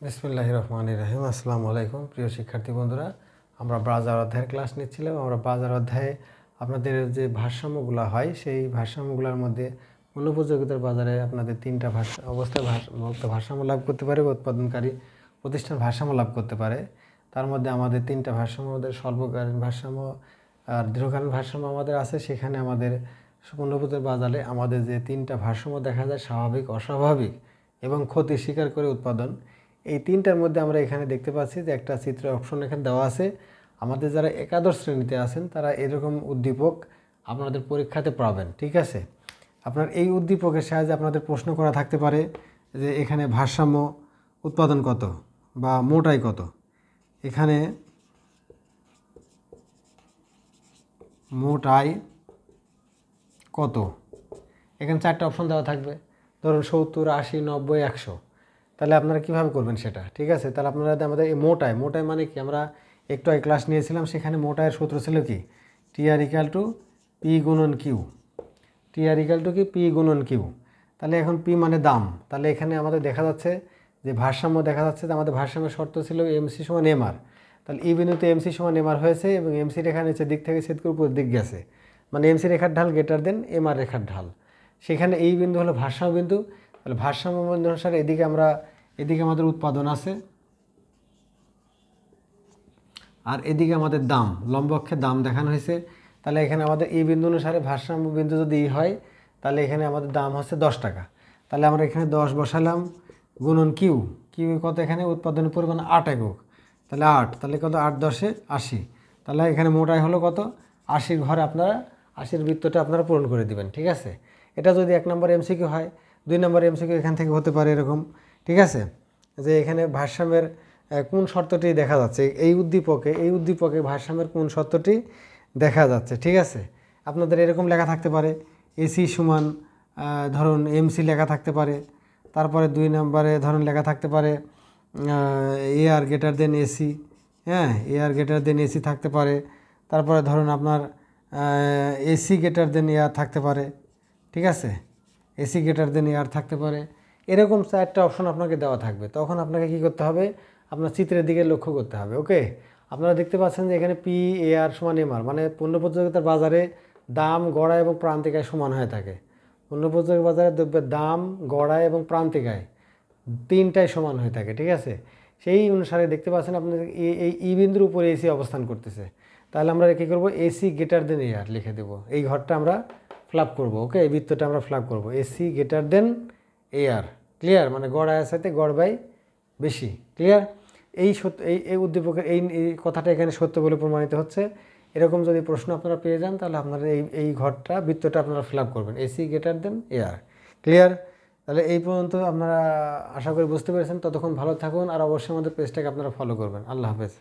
বিসমিল্লাহির রহমানির রহিম। আসসালামু আলাইকুম প্রিয় শিক্ষার্থী বন্ধুরা, আমরা বাজার অধ্যায়ের ক্লাস নিচ্ছিলাম। আমরা বাজার অধ্যায়ে আপনাদের যে ভারসাম্যগুলো হয় সেই ভারসাম্যগুলোর মধ্যে অনুপযোগিতার বাজারে আপনাদের তিনটা অবস্থায় ভারসাম্য লাভ করতে পারে বা উৎপাদনকারী প্রতিষ্ঠান ভারসাম্য লাভ করতে পারে। তার মধ্যে আমাদের তিনটা ভারসাম্য, আমাদের স্বল্পকালীন ভারসাম্য আর দীর্ঘকালীন ভারসাম্য আমাদের আছে। সেখানে আমাদের অনুপযোগিতার বাজারে আমাদের যে তিনটা ভারসাম্য দেখা যায়, স্বাভাবিক, অস্বাভাবিক এবং ক্ষতি স্বীকার করে উৎপাদন, এই তিনটার মধ্যে আমরা এখানে দেখতে পাচ্ছি যে একটা চিত্র অপশন এখানে দেওয়া আছে। আমাদের যারা একাদশ শ্রেণীতে আছেন তারা এরকম উদ্দীপক আপনাদের পরীক্ষাতে পাবেন, ঠিক আছে। আপনার এই উদ্দীপকের সাহায্যে আপনাদের প্রশ্ন করা থাকতে পারে যে এখানে ভারসাম্য উৎপাদন কত বা মোটাই কত, এখানে মোটাই কত, এখানে চারটা অপশন দেওয়া থাকবে। ধরুন 70, 80, 90, 100। তাহলে আপনারা কীভাবে করবেন সেটা, ঠিক আছে। তাহলে আপনারা আমাদের এই মোটাই মানে কি, আমরা একটু আগে ক্লাস নিয়েছিলাম, সেখানে মোটাইয়ের সূত্র ছিল কি, টিআর ইকাল টু পি গুণন কিউ। টিআর ইকাল টু কি, পি গুণন কিউ। তাহলে এখন পি মানে দাম। তাহলে এখানে আমাদের দেখা যাচ্ছে যে ভারসাম্য দেখা যাচ্ছে যে আমাদের ভারসাম্যের শর্ত ছিল এমসি সমান এমআর। তাহলে এই বিন্দুতে এমসি সমান এমআর হয়েছে এবং এমসি রেখা নিচের দিক থেকে ছেদ করে উপর দিক গেছে, মানে এমসি রেখার ঢাল গ্রেটার দেন এমআর রেখার ঢাল। সেখানে এই বিন্দু হলো ভারসাম্য বিন্দু। তাহলে ভারসাম্য বিন্দু অনুসারে এদিকে আমাদের উৎপাদন আছে আর এদিকে আমাদের দাম, লম্ব অক্ষে দাম দেখানো হয়েছে। তাহলে এখানে আমাদের এই বিন্দু অনুসারে ভারসাম্য বিন্দু যদি হয় তাহলে এখানে আমাদের দাম হচ্ছে 10 টাকা। তাহলে আমরা এখানে 10 বসালাম গুণন কিউ কত, এখানে উৎপাদনের পরিমাণ 8 একক। তাহলে 8, তাহলে কত, 8 10 80। তাহলে এখানে মোটাই হলো কত, 80-র ঘরে আপনারা 80-র বৃত্তটা আপনারা পূরণ করে দিবেন, ঠিক আছে। এটা যদি 1 নম্বর এমসিকিউ হয়, 2 নম্বর এমসিকিউ এখান থেকে হতে পারে এরকম, ঠিক আছে, যে এখানে ভারসাম্যের কোন শর্তটি দেখা যাচ্ছে, এই উদ্দীপকে ভারসাম্যের কোন শর্তটি দেখা যাচ্ছে, ঠিক আছে। আপনাদের এরকম লেখা থাকতে পারে এসি সমান ধরুন এমসি লেখা থাকতে পারে। তারপরে 2 নম্বরে ধরুন লেখা থাকতে পারে এআর গ্রেটার দেন এসি, হ্যাঁ, এআর গ্রেটার দেন এসি থাকতে পারে। তারপরে ধরুন আপনার এসি গ্রেটার দেন এআর থাকতে পারে, ঠিক আছে, এসি গ্রেটার দেন এআর থাকতে পারে। এরকম 4টা অপশন আপনাকে দেওয়া থাকবে। তখন আপনাকে কি করতে হবে, আপনার চিত্রের দিকে লক্ষ্য করতে হবে। ওকে, আপনারা দেখতে পাচ্ছেন যে এখানে পি এআর সমান এমআর, মানে পণ্য প্রতিযোগিতার বাজারে দাম, গড়া এবং প্রান্তিকায় সমান হয়ে থাকে। পণ্য প্রতিযোগিতার বাজারে দ্রব্যের দাম, গড়া এবং প্রান্তিকায় তিনটাই সমান হয়ে থাকে, ঠিক আছে। সেই অনুসারে দেখতে পাচ্ছেন আপনাদের এই ই বিন্দুর উপরে এসি অবস্থান করতেছে। তাহলে আমরা কী করবো, এসি গ্রেটার দেন এআর লিখে দেবো। এই ঘরটা আমরা ফ্ল্যাপ করব, ওকে, এই বৃত্তটা আমরা ফ্ল্যাপ করব, AC greater than AR. Clear, মানে গড় আয়ের সাথে গড় বাই বেশি। ক্লিয়ার, এই উদ্দীপকের এই কথাটা এখানে সত্য বলে প্রমাণিত হচ্ছে। এরকম যদি প্রশ্ন আপনারা পেয়ে যান তাহলে আপনারা এই ঘরটা, বৃত্তটা আপনারা ফিল করবেন, AC greater than AR. Clear, তাহলে এই পর্যন্ত আপনারা আশা করি বুঝতে পেরেছেন। ততক্ষণ ভালো থাকুন আর অবশ্যই আমাদের পেজটাকে আপনারা ফলো করবেন। আল্লাহ হাফেজ।